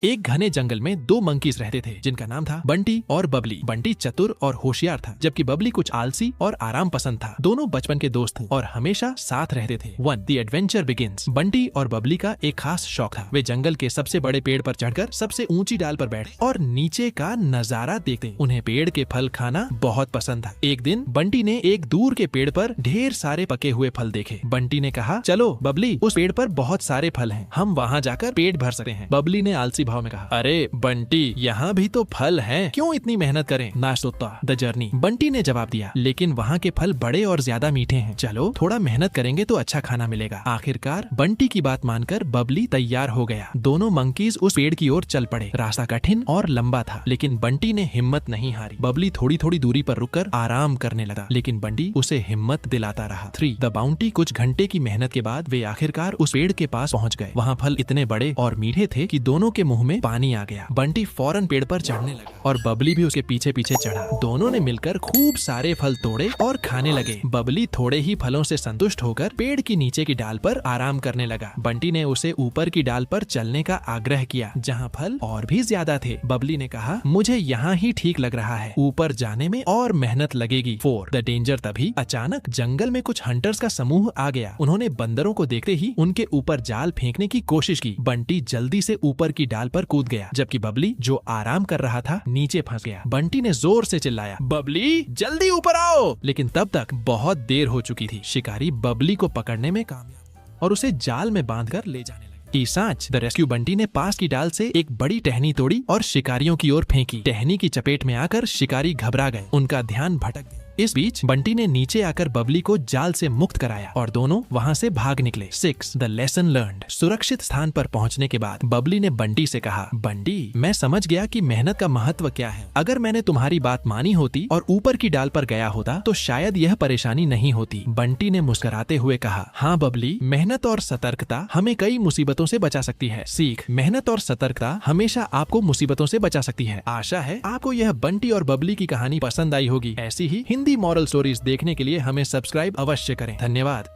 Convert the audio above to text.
एक घने जंगल में दो मंकीज रहते थे जिनका नाम था बंटी और बबली। बंटी चतुर और होशियार था जबकि बबली कुछ आलसी और आराम पसंद था। दोनों बचपन के दोस्त थे और हमेशा साथ रहते थे। The adventure begins. बंटी और बबली का एक खास शौक था। वे जंगल के सबसे बड़े पेड़ पर चढ़कर सबसे ऊंची डाल पर बैठे और नीचे का नजारा देखते। उन्हें पेड़ के फल खाना बहुत पसंद था। एक दिन बंटी ने एक दूर के पेड़ पर ढेर सारे पके हुए फल देखे। बंटी ने कहा, चलो बबली, उस पेड़ पर बहुत सारे फल हैं, हम वहाँ जाकर पेट भर सकते हैं। बबली ने आलसी भाव में कहा, अरे बंटी, यहाँ भी तो फल हैं, क्यों इतनी मेहनत करें, ना सोता द जर्नी। बंटी ने जवाब दिया, लेकिन वहाँ के फल बड़े और ज्यादा मीठे हैं, चलो थोड़ा मेहनत करेंगे तो अच्छा खाना मिलेगा। आखिरकार बंटी की बात मानकर बबली तैयार हो गया। दोनों मंकीज उस पेड़ की ओर चल पड़े। रास्ता कठिन और लंबा था, लेकिन बंटी ने हिम्मत नहीं हारी। बबली थोड़ी थोड़ी दूरी पर रुककर आराम करने लगा, लेकिन बंटी उसे हिम्मत दिलाता रहा। The bounty. कुछ घंटे की मेहनत के बाद वे आखिरकार उस पेड़ के पास पहुँच गए। वहाँ फल इतने बड़े और मीठे थे कि दोनों के मुंह में पानी आ गया। बंटी फौरन पेड़ पर चढ़ने लगा और बबली भी उसके पीछे पीछे चढ़ा। दोनों ने मिलकर खूब सारे फल तोड़े और खाने लगे। बबली थोड़े ही फलों से संतुष्ट होकर पेड़ की नीचे की डाल पर आराम करने लगा। बंटी ने उसे ऊपर की डाल पर चलने का आग्रह किया, जहाँ फल और भी ज्यादा थे। बबली ने कहा, मुझे यहाँ ही ठीक लग रहा है, ऊपर जाने में और मेहनत लगेगी। The danger. तभी अचानक जंगल में कुछ हंटर्स का समूह आ गया। उन्होंने बंदरों को देखते ही उनके ऊपर जाल फेंकने की कोशिश की। बंटी जल्दी से ऊपर की डाल पर कूद गया, जबकि बबली, जो आराम कर रहा था, नीचे फंस गया। बंटी ने जोर से चिल्लाया, बबली जल्दी ऊपर आओ, लेकिन तब तक बहुत देर हो चुकी थी। शिकारी बबली को पकड़ने में कामयाब और उसे जाल में बांधकर ले जाने लगे। सांच। The rescue. बंटी ने पास की डाल से एक बड़ी टहनी तोड़ी और शिकारियों की ओर फेंकी। टहनी की चपेट में आकर शिकारी घबरा गए, उनका ध्यान भटक गया। इस बीच बंटी ने नीचे आकर बबली को जाल से मुक्त कराया और दोनों वहां से भाग निकले। The lesson learned. सुरक्षित स्थान पर पहुंचने के बाद बबली ने बंटी से कहा, बंटी, मैं समझ गया कि मेहनत का महत्व क्या है। अगर मैंने तुम्हारी बात मानी होती और ऊपर की डाल पर गया होता तो शायद यह परेशानी नहीं होती। बंटी ने मुस्कुराते हुए कहा, हाँ बबली, मेहनत और सतर्कता हमें कई मुसीबतों से बचा सकती है। सीख। मेहनत और सतर्कता हमेशा आपको मुसीबतों से बचा सकती है। आशा है आपको यह बंटी और बबली की कहानी पसंद आई होगी। ऐसी ही हिंदी मॉरल स्टोरीज देखने के लिए हमें सब्सक्राइब अवश्य करें। धन्यवाद।